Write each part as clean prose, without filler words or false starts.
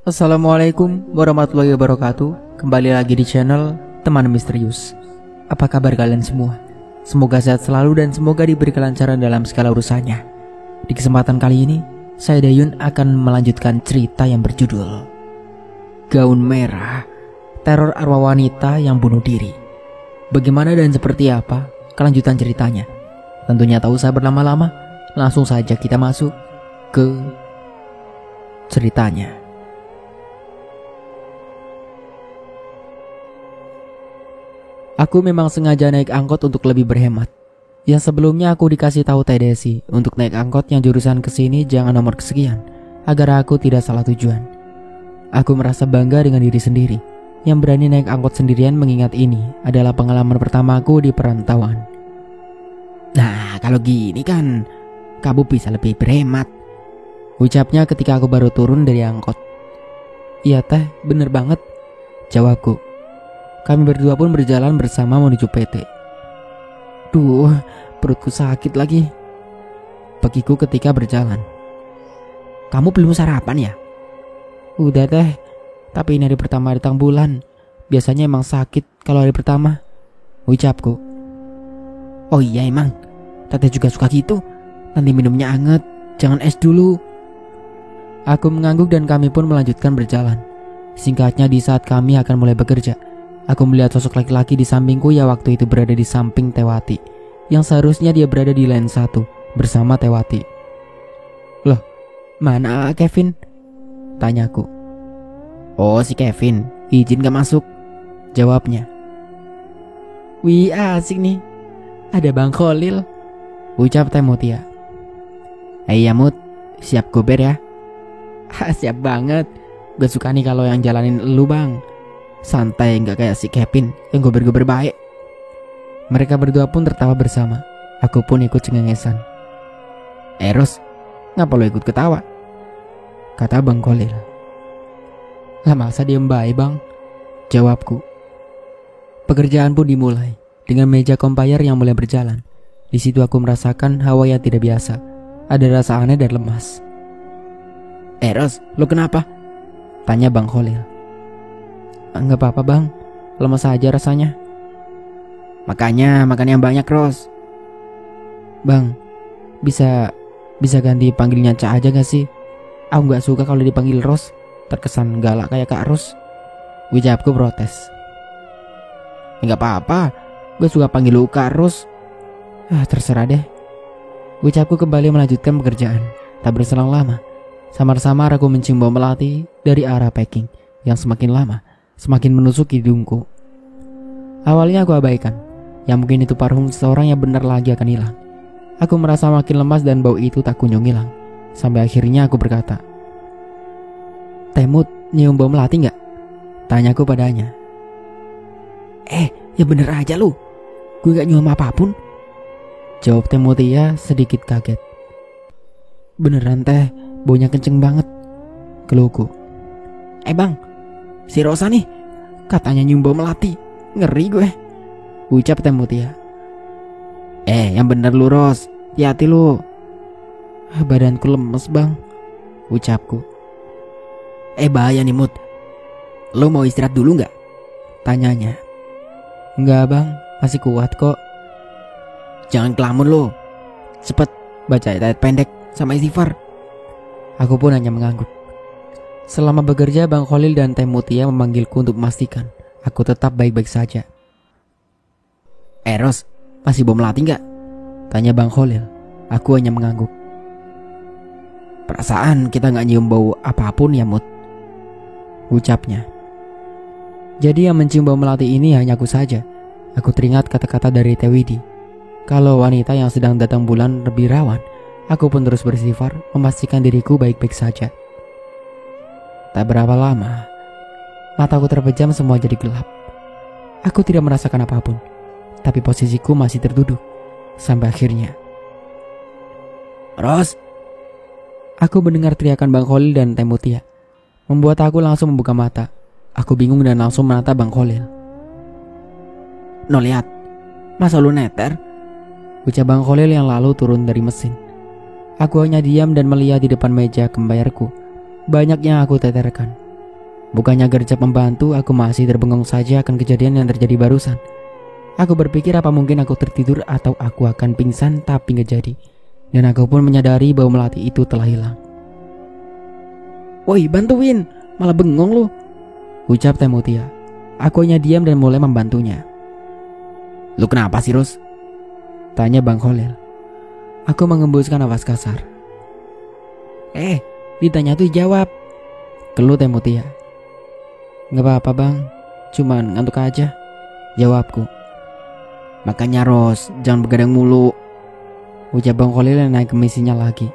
Assalamualaikum warahmatullahi wabarakatuh. Kembali lagi di channel Teman Misterius. Apa kabar kalian semua? Semoga sehat selalu dan semoga diberi kelancaran dalam segala urusannya. Di kesempatan kali ini, saya Dayun akan melanjutkan cerita yang berjudul Gaun Merah, Teror Arwah Wanita yang Bunuh Diri. Bagaimana dan seperti apa kelanjutan ceritanya? Tentunya tak usah berlama-lama, langsung saja kita masuk ke ceritanya. Aku memang sengaja naik angkot untuk lebih berhemat. Yang sebelumnya aku dikasih tahu Teh Desi untuk naik angkot yang jurusan kesini jangan nomor kesekian, agar aku tidak salah tujuan. Aku merasa bangga dengan diri sendiri yang berani naik angkot sendirian, mengingat ini adalah pengalaman pertamaku di perantauan. Nah, kalau gini kan kamu bisa lebih berhemat, ucapnya ketika aku baru turun dari angkot. Iya Teh, bener banget, jawabku. Kami berdua pun berjalan bersama menuju PT. Duh, perutku sakit lagi, bagiku ketika berjalan. Kamu belum sarapan ya? Udah Teh, tapi ini hari pertama datang bulan. Biasanya emang sakit kalau hari pertama, ucapku. Oh iya emang, Teteh juga suka gitu. Nanti minumnya anget, jangan es dulu. Aku mengangguk dan kami pun melanjutkan berjalan. Singkatnya, di saat kami akan mulai bekerja, aku melihat sosok laki-laki di sampingku yang waktu itu berada di samping Tewati, yang seharusnya dia berada di lane 1 bersama Tewati. Loh, mana Kevin? Tanyaku. Oh, si Kevin, izin gak masuk, jawabnya. Wih, asik nih, ada Bang Kholil, ucap Teh Mutia. Ya Mut, siap gober ya? Siap banget, gue suka nih kalau yang jalanin lu Bang. Santai, gak kayak si Kevin yang gober-gober baik. Mereka berdua pun tertawa bersama. Aku pun ikut cengengesan. Ros, ngapa lo ikut ketawa? Kata Bang Kholil. Lah masa diem baik Bang, jawabku. Pekerjaan pun dimulai dengan meja compare yang mulai berjalan. Di situ aku merasakan hawa yang tidak biasa. Ada rasa aneh dan lemas. Ros, lo kenapa? Tanya Bang Kholil. Enggak apa-apa Bang, lemas aja rasanya. Makanya makan yang banyak Ros. Bang, bisa ganti panggilnya Ca aja gak sih? Aku gak suka kalau dipanggil Ros, terkesan galak kayak Kak Ros, ucapku protes. Enggak apa-apa, gue suka panggil lu Kak Ros. Terserah deh, ucapku kembali melanjutkan pekerjaan. Tak berselang lama, samar-samar aku mencium bau melati dari arah packing yang semakin lama semakin menusuk hidungku. Awalnya aku abaikan, yang mungkin itu parfum seseorang yang benar lagi akan hilang. Aku merasa makin lemas dan bau itu tak kunjung hilang. Sampai akhirnya aku berkata, Temut, nyium bau melati gak? Tanyaku padanya. Ya bener aja lu, gue gak nyium apapun, jawab Teh Mutia sedikit kaget. Beneran Teh, baunya kenceng banget, keluhku. Bang, si Rosa nih katanya nyium bau melati, ngeri gue, ucap Teh Mutia. Yang bener lu Ros, hati-hati lu. Badanku lemes Bang, ucapku. Bahaya nih Mut, lu mau istirahat dulu gak? Tanyanya. Enggak Bang, masih kuat kok. Jangan kelamun lu, cepet baca ayat pendek sama istighfar. Aku pun hanya mengangguk. Selama bekerja, Bang Kholil dan Teh Mutia memanggilku untuk memastikan aku tetap baik-baik saja. Ros, masih bau melati gak? Tanya Bang Kholil. Aku hanya mengangguk. Perasaan kita gak nyium bau apapun ya Mut, ucapnya. Jadi yang mencium bau melati ini hanya aku saja. Aku teringat kata-kata dari Teh Widi, kalau wanita yang sedang datang bulan lebih rawan. Aku pun terus bersifar memastikan diriku baik-baik saja. Tak berapa lama, mataku terpejam, semua jadi gelap. Aku tidak merasakan apapun, tapi posisiku masih terduduk. Sampai akhirnya, Ros, aku mendengar teriakan Bang Kholil dan Teh Mutia, membuat aku langsung membuka mata. Aku bingung dan langsung menatap Bang Kholil. No lihat, masa lu neter? Ucap Bang Kholil yang lalu turun dari mesin. Aku hanya diam dan melihat di depan meja kembayarku. Banyak yang aku teterkan. Bukannya gercep membantu, aku masih terbengong saja akan kejadian yang terjadi barusan. Aku berpikir apa mungkin aku tertidur atau aku akan pingsan, tapi nggak jadi. Dan aku pun menyadari bahwa melati itu telah hilang. "Woi, bantuin, malah bengong lu," ucap Teh Mutia. Aku hanya diam dan mulai membantunya. "Lu kenapa sih, Rus?" tanya Bang Kholil. Aku mengembuskan nafas kasar. Ditanya tuh jawab," keluh Teh Mutia. "Gak apa-apa bang, cuman ngantuk aja," jawabku. "Makanya Ros, jangan begadang mulu," ucap Bang Kholil yang naik ke misinya lagi.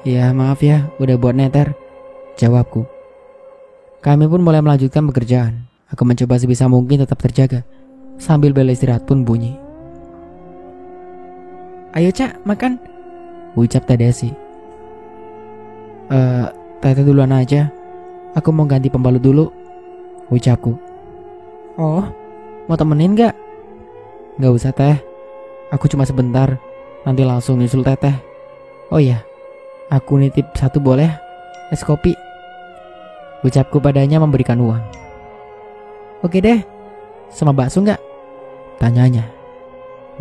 "Ya maaf ya, udah buat neter," jawabku. Kami pun mulai melanjutkan pekerjaan. Aku mencoba sebisa mungkin tetap terjaga, sambil bel istirahat pun bunyi. "Ayo Cak, makan," ucap Teh Desi. Tete duluan aja, aku mau ganti pembalut dulu," ucapku. "Oh, mau temenin gak?" "Gak usah Teh, aku cuma sebentar, nanti langsung nyusul Teteh. Oh iya, aku nitip satu boleh, es kopi," ucapku padanya memberikan uang. "Oke deh, sama bakso gak?" tanyanya.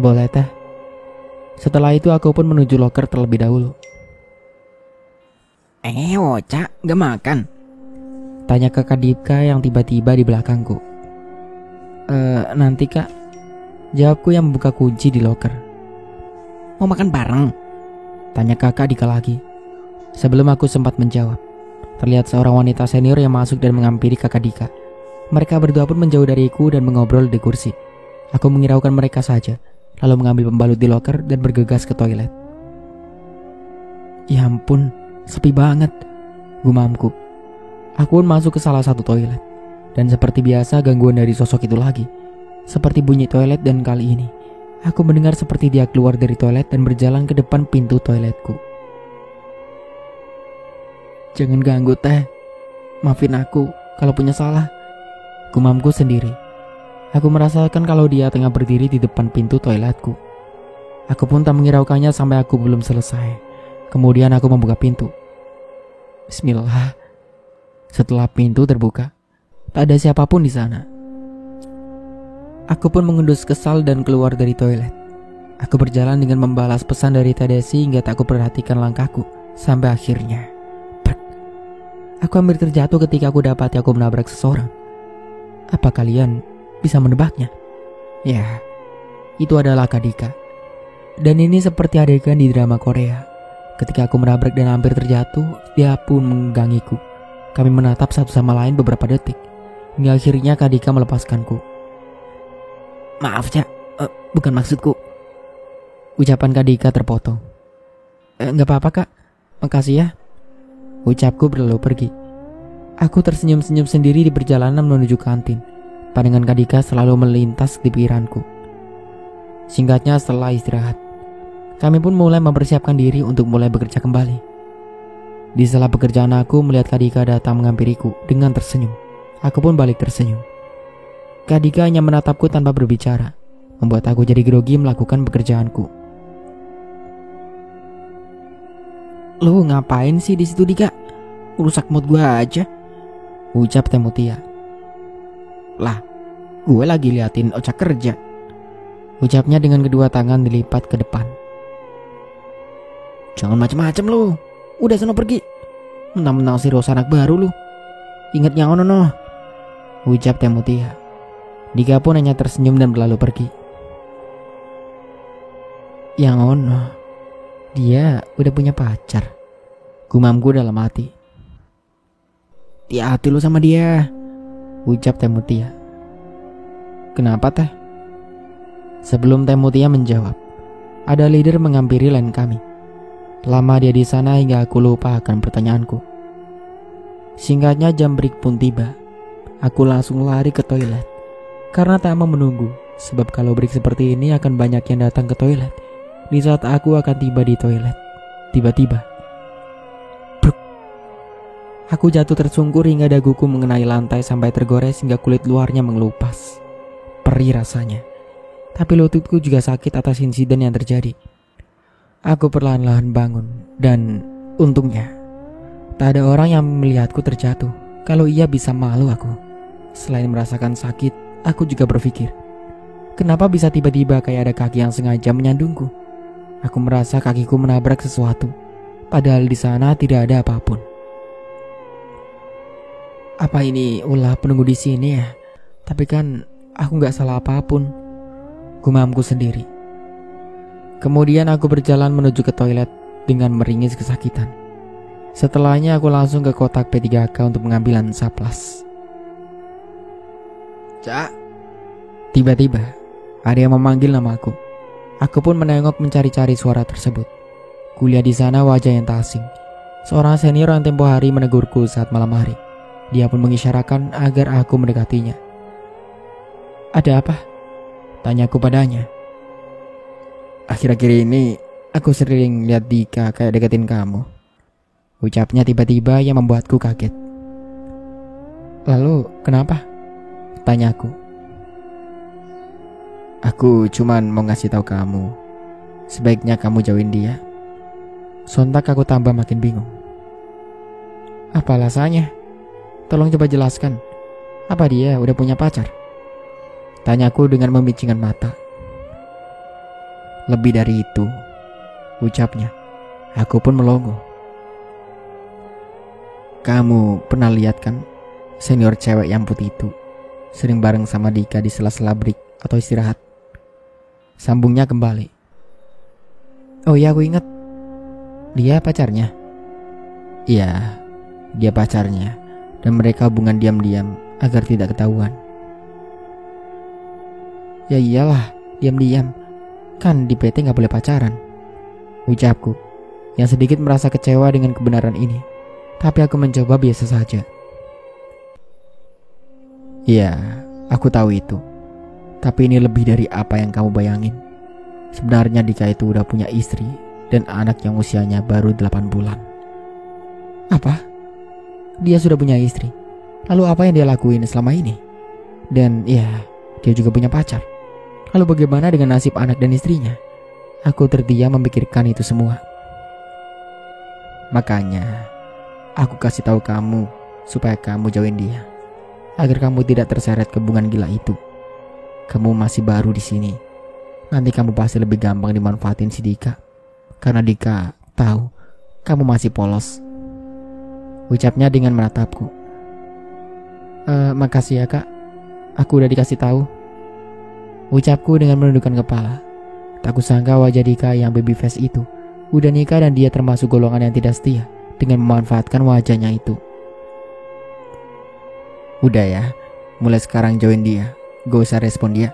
"Boleh Teh." Setelah itu aku pun menuju loker terlebih dahulu. Cak, gak makan?" tanya kakak Dipka yang tiba-tiba di belakangku. Nanti kak," jawabku yang membuka kunci di loker. "Mau makan bareng?" tanya kakak Dika lagi. Sebelum aku sempat menjawab, terlihat seorang wanita senior yang masuk dan menghampiri kakak Dika. Mereka berdua pun menjauh dariku dan mengobrol di kursi. Aku mengiraukan mereka saja, lalu mengambil pembalut di loker dan bergegas ke toilet. Ya ampun, sepi banget, gumamku. Aku pun masuk ke salah satu toilet. Dan seperti biasa gangguan dari sosok itu lagi. Seperti bunyi toilet, dan kali ini aku mendengar seperti dia keluar dari toilet dan berjalan ke depan pintu toiletku. "Jangan ganggu Teh, maafin aku kalau punya salah," gumamku sendiri. Aku merasakan kalau dia tengah berdiri di depan pintu toiletku. Aku pun tak menghiraukannya sampai aku belum selesai. Kemudian aku membuka pintu. Bismillah. Setelah pintu terbuka, tak ada siapapun di sana. Aku pun mengendus kesal dan keluar dari toilet. Aku berjalan dengan membalas pesan dari Teh Desi hingga tak kuperhatikan langkahku. Sampai akhirnya aku hampir terjatuh ketika aku dapati aku menabrak seseorang. Apa kalian bisa menebaknya? Ya, itu adalah Kak Dika. Dan ini seperti adegan di drama Korea. Ketika aku menabrak dan hampir terjatuh, dia pun menggenggamiku. Kami menatap satu sama lain beberapa detik, hingga akhirnya Kak Dika melepaskanku. "Maaf Cak, bukan maksudku," ucapan Kak Dika terpotong. Gak apa-apa Kak, makasih ya," ucapku berlalu pergi. Aku tersenyum-senyum sendiri di perjalanan menuju kantin. Pandangan Kak Dika selalu melintas di pikiranku. Singkatnya, setelah istirahat, kami pun mulai mempersiapkan diri untuk mulai bekerja kembali. Di sela pekerjaan aku melihat Kak Dika datang menghampiriku dengan tersenyum. Aku pun balik tersenyum. Kak Dika hanya menatapku tanpa berbicara, membuat aku jadi grogi melakukan pekerjaanku. "Lu ngapain sih di situ Dika? Rusak mood gua aja," ucap Teh Mutia. "Lah, gue lagi liatin Ocak kerja," ucapnya dengan kedua tangan dilipat ke depan. "Jangan macem-macem lu, udah sono pergi. Mentang-mentang si Rosa anak baru lu. Ingat yang ono noh," ucap Teh Mutia. Dika pun hanya tersenyum dan berlalu pergi. Yang ono, dia udah punya pacar, gumamku dalam hati. "Hati-hati lu sama dia," ucap Teh Mutia. "Kenapa Teh?" Sebelum Teh Mutia menjawab, ada leader menghampiri line kami. Lama dia di sana hingga aku lupa akan pertanyaanku. Singkatnya, jam break pun tiba. Aku langsung lari ke toilet karena tak mau menunggu, sebab kalau break seperti ini akan banyak yang datang ke toilet. Di saat aku akan tiba di toilet, tiba-tiba bruk, aku jatuh tersungkur hingga daguku mengenai lantai sampai tergores hingga kulit luarnya mengelupas. Perih rasanya, tapi lututku juga sakit atas insiden yang terjadi. Aku perlahan-lahan bangun dan untungnya tak ada orang yang melihatku terjatuh Kalau ia bisa malu aku. Selain merasakan sakit, aku juga berpikir, kenapa bisa tiba-tiba kayak ada kaki yang sengaja menyandungku? Aku merasa kakiku menabrak sesuatu, padahal di sana tidak ada apapun. Apa ini ulah penunggu di sini ya? Tapi kan aku gak salah apapun, gumamku sendiri. Kemudian aku berjalan menuju ke toilet dengan meringis kesakitan. Setelahnya aku langsung ke kotak P3K untuk mengambil Hansaplast. Cak. Tiba-tiba ada yang memanggil namaku. Aku pun menengok mencari-cari suara tersebut. Kulihat di sana wajah yang tak asing. Seorang senior yang tempo hari menegurku saat malam hari. Dia pun mengisyaratkan agar aku mendekatinya. Ada apa? Tanyaku padanya. Akhir-akhir ini aku sering lihat Dika kayak deketin kamu. Ucapnya tiba-tiba yang membuatku kaget. Lalu kenapa? Tanyaku. Aku cuman mau ngasih tahu kamu, sebaiknya kamu jauhin dia. Sontak aku tambah makin bingung. Apa alasannya? Tolong coba jelaskan. Apa dia udah punya pacar? Tanyaku dengan membincingkan mata. Lebih dari itu, ucapnya. Aku pun melongo. Kamu pernah lihat kan senior cewek yang putih itu sering bareng sama Dika di sela-sela break atau istirahat? Sambungnya kembali. Oh iya, aku ingat. Dia pacarnya? Iya, dia pacarnya. Dan mereka hubungan diam-diam agar tidak ketahuan. Ya iyalah, diam-diam. Kan di PT gak boleh pacaran, ucapku, yang sedikit merasa kecewa dengan kebenaran ini. Tapi aku mencoba biasa saja. Iya, aku tahu itu. Tapi ini lebih dari apa yang kamu bayangin. Sebenarnya Dika itu udah punya istri dan anak yang usianya baru 8 bulan. Apa? Dia sudah punya istri? Lalu apa yang dia lakuin selama ini? Dan ya, dia juga punya pacar. Lalu bagaimana dengan nasib anak dan istrinya? Aku terdiam memikirkan itu semua. Makanya aku kasih tahu kamu supaya kamu jauhin dia, agar kamu tidak terseret ke hubungan gila itu. Kamu masih baru di sini. Nanti kamu pasti lebih gampang dimanfaatin si Dika, karena Dika tahu kamu masih polos. Ucapnya dengan menatapku. Makasih ya kak, aku udah dikasih tahu. Ucapku dengan menundukkan kepala. Tak kusangka wajah Dika yang baby face itu udah nikah dan dia termasuk golongan yang tidak setia dengan memanfaatkan wajahnya itu. Udah ya, mulai sekarang jauhin dia. Gak usah respon dia.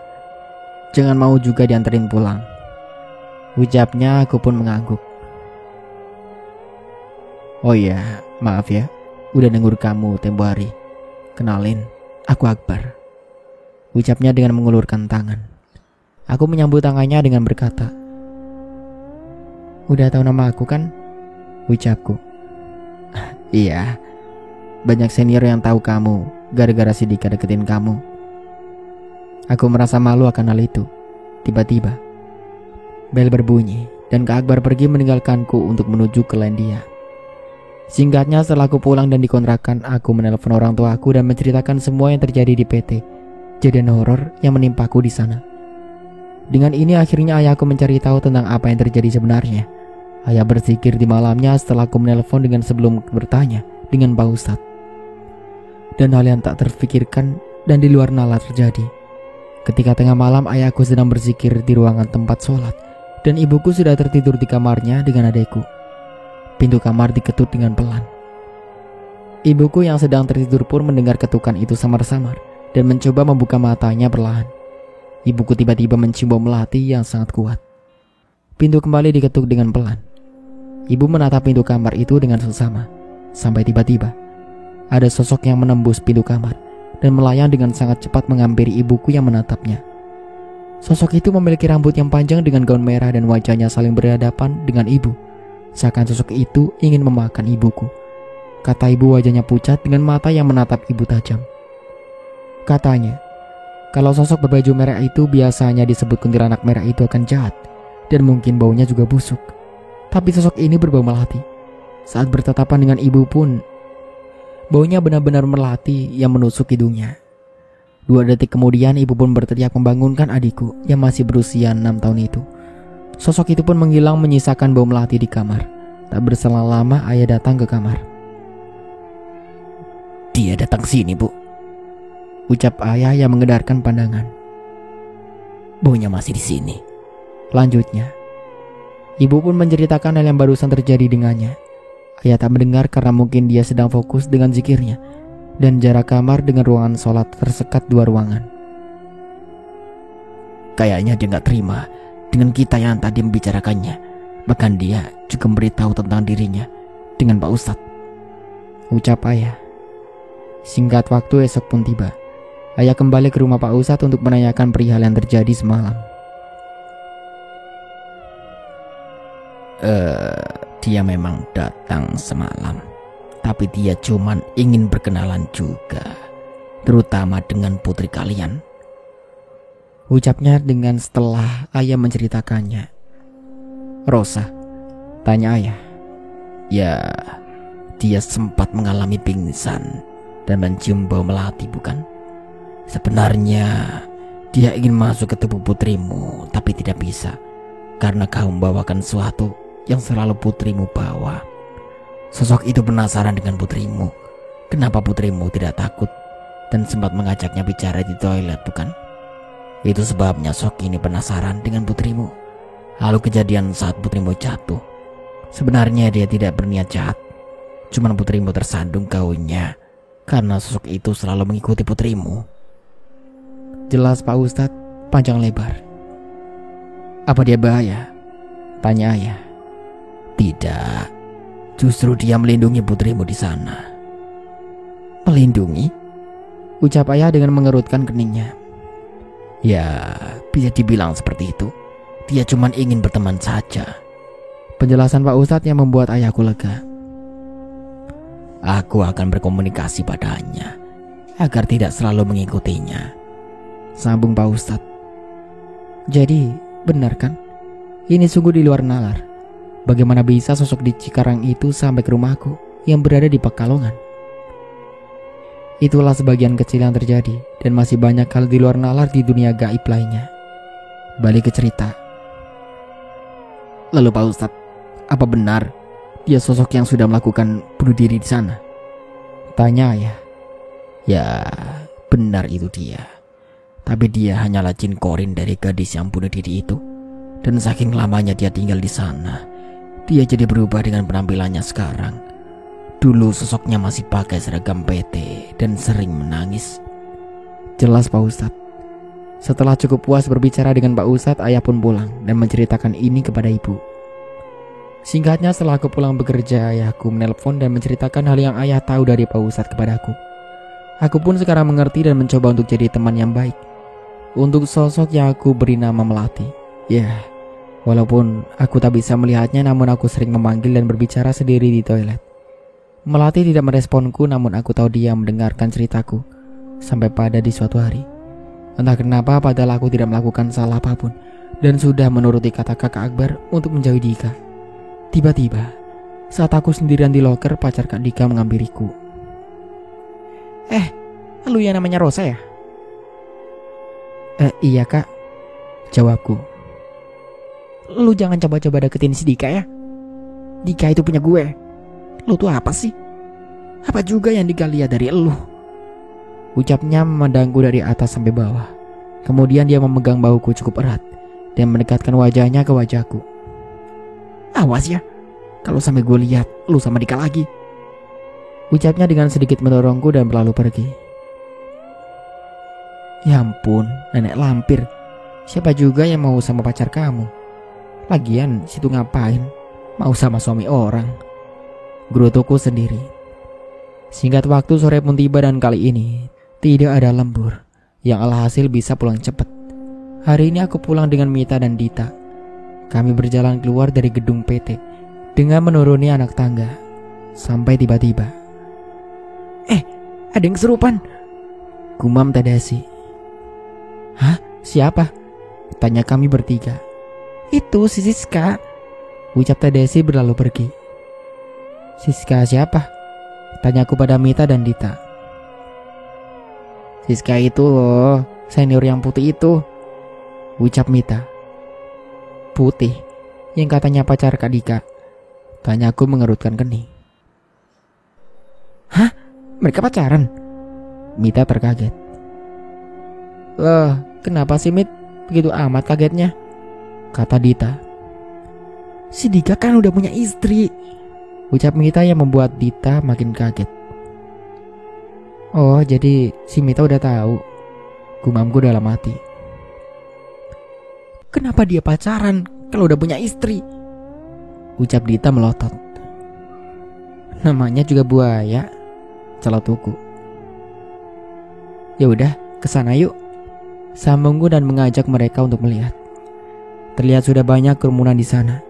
Jangan mau juga dianterin pulang. Ucapnya, aku pun mengangguk. Oh iya, maaf ya, udah nenggur kamu tempo hari. Kenalin, aku Akbar. Ucapnya dengan mengulurkan tangan. Aku menyambut tangannya dengan berkata, udah tahu nama aku kan? Ucapku. Iya, banyak senior yang tahu kamu gara-gara si Dika deketin kamu. Aku merasa malu akan hal itu. Tiba-tiba bel berbunyi dan Kak Akbar pergi meninggalkanku untuk menuju ke lain dia. Singkatnya, setelah aku pulang dan dikontrakan, aku menelpon orang tuaku dan menceritakan semua yang terjadi di PT, kejadian horor yang menimpaku di sana. Dengan ini akhirnya ayahku mencari tahu tentang apa yang terjadi sebenarnya. Ayah berzikir di malamnya setelah aku menelpon dengan sebelum bertanya dengan Pak Ustadz. Dan hal yang tak terfikirkan dan di luar nalar terjadi. Ketika tengah malam ayahku sedang berzikir di ruangan tempat sholat dan ibuku sudah tertidur di kamarnya dengan adekku. Pintu kamar diketuk dengan pelan. Ibuku yang sedang tertidur pun mendengar ketukan itu samar-samar dan mencoba membuka matanya perlahan. Ibuku tiba-tiba mencium bau melati yang sangat kuat. Pintu kembali diketuk dengan pelan. Ibu menatap pintu kamar itu dengan seksama. Sampai tiba-tiba ada sosok yang menembus pintu kamar dan melayang dengan sangat cepat menghampiri ibuku yang menatapnya. Sosok itu memiliki rambut yang panjang dengan gaun merah dan wajahnya saling berhadapan dengan ibu. Seakan sosok itu ingin memakan ibuku. Kata ibu, wajahnya pucat dengan mata yang menatap ibu tajam. Katanya, kalau sosok berbaju merah itu biasanya disebut kuntilanak merah itu akan jahat dan mungkin baunya juga busuk. Tapi sosok ini berbau melati. Saat bertatapan dengan ibu pun Baunya benar-benar melati yang menusuk hidungnya. 2 detik kemudian ibu pun berteriak membangunkan adikku yang masih berusia 6 tahun itu. Sosok itu pun menghilang menyisakan bau melati di kamar. Tak berselang lama ayah datang ke kamar. "Dia datang sini, Bu," ucap ayah yang mengedarkan pandangan. "Baunya masih di sini." Lanjutnya, ibu pun menceritakan hal yang barusan terjadi dengannya. Ayah tak mendengar karena mungkin dia sedang fokus dengan zikirnya, dan jarak kamar dengan ruangan sholat tersekat 2 ruangan. "Kayaknya dia gak terima dengan kita yang tadi membicarakannya. Bahkan dia juga memberitahu tentang dirinya dengan Pak Ustadz," ucap ayah. Singkat waktu esok pun tiba. Ayah kembali ke rumah Pak Ustadz untuk menanyakan perihal yang terjadi semalam. Dia memang datang semalam, tapi dia cuman ingin berkenalan juga, terutama dengan putri kalian," ucapnya dengan setelah ayah menceritakannya. "Rosa?" tanya ayah. "Ya, dia sempat mengalami pingsan dan mencium bau melati, bukan? Sebenarnya dia ingin masuk ke tubuh putrimu, tapi tidak bisa karena kau membawakan sesuatu yang selalu putrimu bawa. Sosok itu penasaran dengan putrimu. Kenapa putrimu tidak takut dan sempat mengajaknya bicara di toilet, bukan? Itu sebabnya sosok ini penasaran dengan putrimu. Lalu kejadian saat putrimu jatuh. Sebenarnya dia tidak berniat jahat, cuman putrimu tersandung gaunnya karena sosok itu selalu mengikuti putrimu." Jelas Pak Ustadz panjang lebar. "Apa dia bahaya?" tanya ayah. "Tidak, justru dia melindungi putrimu di sana." "Melindungi?" ucap ayah dengan mengerutkan keningnya. "Ya, bisa dibilang seperti itu. Dia cuma ingin berteman saja." Penjelasan Pak Ustadz yang membuat ayahku lega. "Aku akan berkomunikasi padanya agar tidak selalu mengikutinya," sambung Pak Ustadz. "Jadi benar kan? Ini sungguh di luar nalar. Bagaimana bisa sosok di Cikarang itu sampai ke rumahku yang berada di Pekalongan?" Itulah sebagian kecil yang terjadi, dan masih banyak hal di luar nalar di dunia gaib lainnya. Balik ke cerita. "Lalu Pak Ustadz, apa benar dia sosok yang sudah melakukan bunuh diri di sana?" tanya ayah. "Ya, benar itu dia. Tapi dia hanyalah jin korin dari gadis yang bunuh diri itu. Dan saking lamanya dia tinggal di sana, dia jadi berubah dengan penampilannya sekarang. Dulu sosoknya masih pakai seragam PT dan sering menangis." Jelas Pak Ustadz. Setelah cukup puas berbicara dengan Pak Ustadz, ayah pun pulang dan menceritakan ini kepada ibu. Singkatnya, setelah aku pulang bekerja, ayahku menelpon dan menceritakan hal yang ayah tahu dari Pak Ustadz kepadaku. Aku pun sekarang mengerti dan mencoba untuk jadi teman yang baik untuk sosok yang aku beri nama Melati. Ya, walaupun aku tak bisa melihatnya, namun aku sering memanggil dan berbicara sendiri di toilet. Melati tidak meresponku, namun aku tahu dia mendengarkan ceritaku. Sampai pada di suatu hari, entah kenapa padahal aku tidak melakukan salah apapun dan sudah menuruti kata kakak Akbar untuk menjauhi Dika. Tiba-tiba, saat aku sendirian di loker, pacar Kak Dika menghampiriku. Lu yang namanya Rosa ya?" Iya Kak," jawabku. "Lu jangan coba-coba deketin si Dika ya. Dika itu punya gue. Lu tuh apa sih? Apa juga yang Dika lihat dari lu?" Ucapnya memandangku dari atas sampai bawah. Kemudian dia memegang bahuku cukup erat dan mendekatkan wajahnya ke wajahku. "Awas ya, kalau sampai gue lihat lu sama Dika lagi," ucapnya dengan sedikit mendorongku dan berlalu pergi. Ya ampun, nenek lampir. Siapa juga yang mau sama pacar kamu? Lagian situ ngapain? Mau sama suami orang? Gerutuku sendiri. Singkat waktu sore pun tiba dan kali ini tidak ada lembur, yang alhasil bisa pulang cepat. Hari ini aku pulang dengan Mita dan Dita. Kami berjalan keluar dari gedung PT dengan menuruni anak tangga. Sampai tiba-tiba, ada yang kesurupan, gumam Teh Desi. "Hah? Siapa?" tanya kami bertiga. "Itu si Siska," ucap Teh Desi berlalu pergi. "Siska siapa?" Tanyaku pada Mita dan Dita. Siska itu loh, senior yang putih itu, ucap Mita. Putih? Yang katanya pacar Kak Dika? Tanyaku mengerutkan kening. Hah? Mereka pacaran? Mita terkaget. Loh, kenapa sih Mit? Begitu amat kagetnya, kata Dita. Si Dika kan udah punya istri, ucap Mita yang membuat Dita makin kaget. Oh, jadi si Mita udah tahu, gumamku dalam hati. Kenapa dia pacaran kalau udah punya istri? Ucap Dita melotot. Namanya juga buaya, celotuku. Ya udah, kesana yuk, sambungku dan mengajak mereka untuk melihat. Terlihat sudah banyak kerumunan di sana,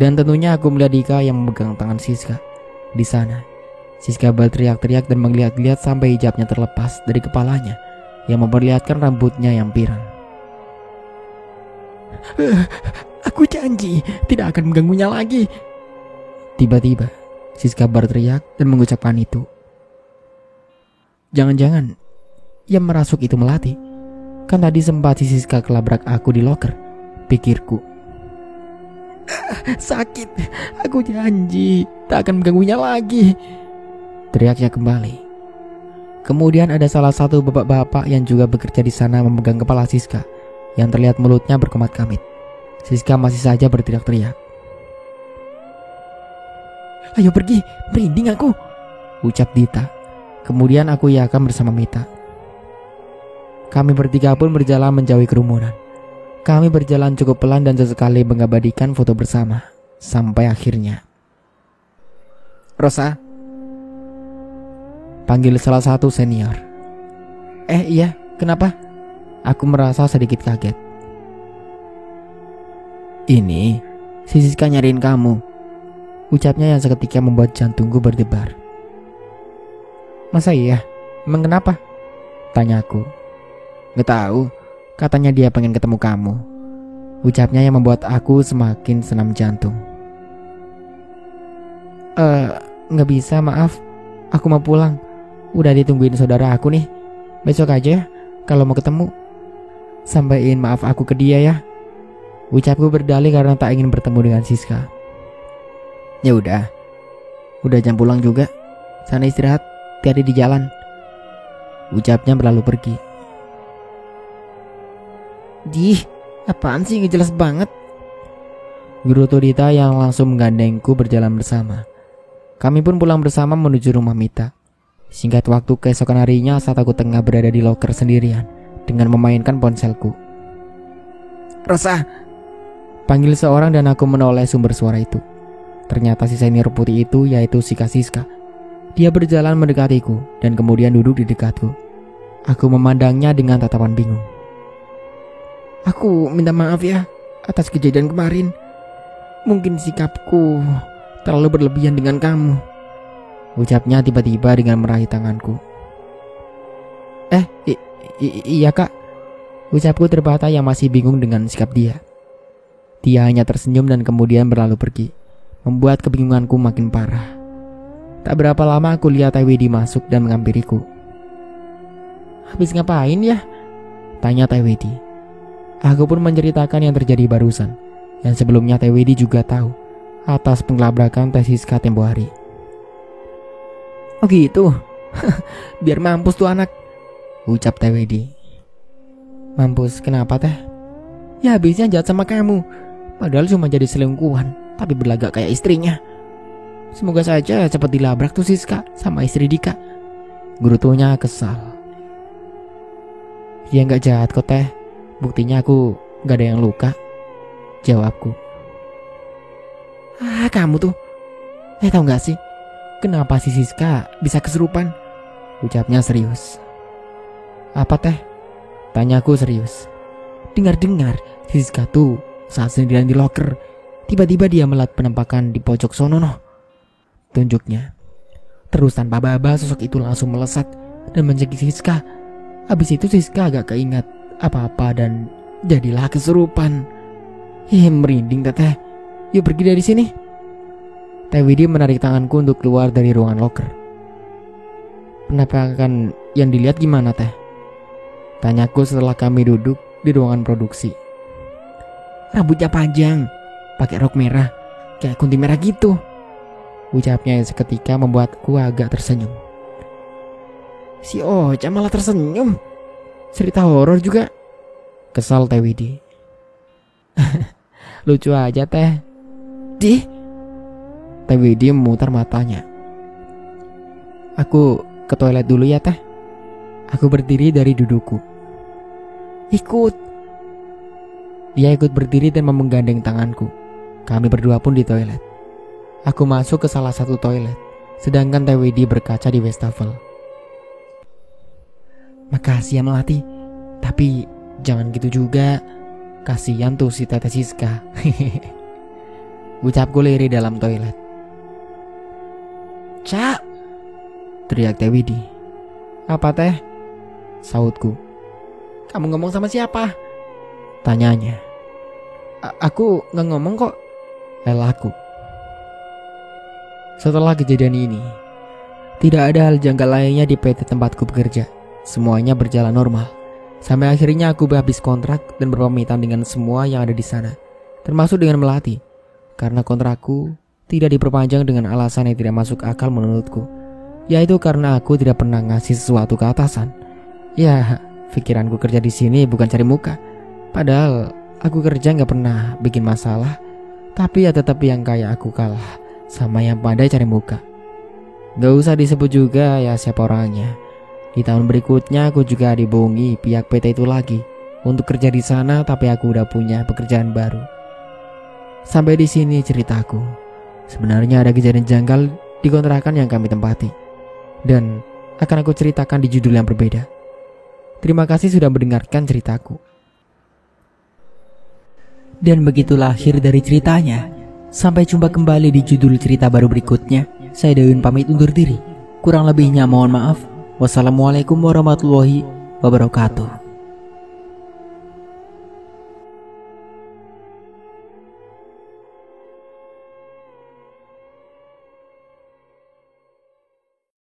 dan tentunya aku melihat Dika yang memegang tangan Siska di sana. Siska berteriak-teriak dan melihat-lihat sampai hijabnya terlepas dari kepalanya yang memperlihatkan rambutnya yang pirang. Aku janji tidak akan mengganggunya lagi. Tiba-tiba Siska berteriak dan mengucapkan itu. Jangan-jangan yang merasuk itu Melati? Kan tadi sempat si Siska kelabrak aku di loker, pikirku. Sakit, aku janji tak akan mengganggunya lagi, teriaknya kembali. Kemudian ada salah satu bapak-bapak yang juga bekerja di sana memegang kepala Siska, yang terlihat mulutnya berkemat-kamit. Siska masih saja berteriak-teriak. Ayo pergi, merinding aku, ucap Dita. Kemudian aku iakan bersama Mita. Kami bertiga pun berjalan menjauhi kerumunan. Kami berjalan cukup pelan dan sesekali mengabadikan foto bersama. Sampai akhirnya Rosa, panggil salah satu senior. Iya, kenapa? Aku merasa sedikit kaget. Ini si Siska nyariin kamu, ucapnya yang seketika membuat jantungku berdebar. Masa iya? Emang kenapa? Tanyaku. Gak tahu, katanya dia pengen ketemu kamu, ucapnya yang membuat aku semakin senam jantung. Gak bisa, maaf, aku mau pulang. Udah ditungguin saudara aku nih. Besok aja ya, kalau mau ketemu. Sampaiin maaf aku ke dia ya, ucapku berdalih karena tak ingin bertemu dengan Siska. Ya udah jam pulang juga. Sana istirahat, hati-hati di jalan, ucapnya berlalu pergi. Dih, apaan sih, gak jelas banget, gerutu Dita yang langsung menggandengku berjalan bersama. Kami pun pulang bersama menuju rumah Mita. Singkat waktu keesokan harinya saat aku tengah berada di loker sendirian dengan memainkan ponselku. Rosa, panggil seorang dan aku menoleh sumber suara itu. Ternyata si senior putih itu yaitu si Siska. Dia berjalan mendekatiku dan kemudian duduk di dekatku. Aku memandangnya dengan tatapan bingung. Aku minta maaf ya atas kejadian kemarin. Mungkin sikapku terlalu berlebihan dengan kamu, ucapnya tiba-tiba dengan meraih tanganku. Iya kak, ucapku terbata yang masih bingung dengan sikap dia. Dia hanya tersenyum dan kemudian berlalu pergi, membuat kebingunganku makin parah. Tak berapa lama aku lihat Tewidi masuk dan menghampiriku. Habis ngapain ya? Tanya Tewidi. Aku pun menceritakan yang terjadi barusan, yang sebelumnya Tewidi juga tahu, atas pengelabrakan Siska tempo hari. Oh gitu? Biar mampus tuh anak, ucap Tewidi. Mampus kenapa teh? Ya habisnya jahat sama kamu, padahal cuma jadi selingkuhan, tapi berlagak kayak istrinya. Semoga saja cepat dilabrak tuh Siska sama istri Dika, gerutunya kesal. Ya gak jahat kok teh, buktinya aku gak ada yang luka, jawabku. Kamu tuh, tahu gak sih kenapa si Siska bisa kesurupan? Ucapnya serius. Apa teh? Tanyaku serius. Dengar-dengar si Siska tuh saat sendirian di loker, tiba-tiba dia melat penampakan di pojok sono noh, tunjuknya. Terus tanpa baba sosok itu langsung melesat dan mencekik Siska. Habis itu Siska agak keingat apa-apa dan jadilah kesurupan. Merinding teteh. Yuk pergi dari sini. Tewidi menarik tanganku untuk keluar dari ruangan loker. Penampakan yang dilihat gimana teh? Tanyaku setelah kami duduk di ruangan produksi. Rambutnya panjang, pakai rok merah, kayak kunti merah gitu. Ucapnya yang seketika membuatku agak tersenyum. Si Ocha malah tersenyum. Cerita horor juga. Kesal Teh Widi. Lucu aja teh. Teh Widi memutar matanya. Aku ke toilet dulu ya teh. Aku berdiri dari dudukku. Ikut. Dia ikut berdiri dan menggandeng tanganku. Kami berdua pun di toilet. Aku masuk ke salah satu toilet, sedangkan Teh Widi berkaca di wastafel. Makasih ya Melati, tapi jangan gitu juga. Kasihan tuh si Teteh Siska. Ucapku lirih dalam toilet. Cak, teriak Teh Widi. Apa teh? Sautku. Kamu ngomong sama siapa? Tanyanya. Aku gak ngomong kok. Lelaku. Setelah kejadian ini, tidak ada hal janggal lainnya di PT tempatku bekerja. Semuanya berjalan normal. Sampai akhirnya aku habis kontrak dan berpamitan dengan semua yang ada di sana, termasuk dengan Melati, karena kontrakku tidak diperpanjang dengan alasan yang tidak masuk akal menurutku, yaitu karena aku tidak pernah ngasih sesuatu ke atasan. Ya, pikiranku kerja di sini bukan cari muka. Padahal aku kerja gak pernah bikin masalah, tapi ya tetap yang kayak aku kalah sama yang pandai cari muka. Gak usah disebut juga ya siapa orangnya. Di tahun berikutnya aku juga dibohongi pihak PT itu lagi untuk kerja di sana, tapi aku udah punya pekerjaan baru. Sampai di sini ceritaku. Sebenarnya ada kejadian janggal di kontrakan yang kami tempati, dan akan aku ceritakan di judul yang berbeda. Terima kasih sudah mendengarkan ceritaku. Dan begitulah akhir dari ceritanya. Sampai jumpa kembali di judul cerita baru berikutnya. Saya Deun pamit undur diri. Kurang lebihnya mohon maaf. Wassalamualaikum warahmatullahi wabarakatuh.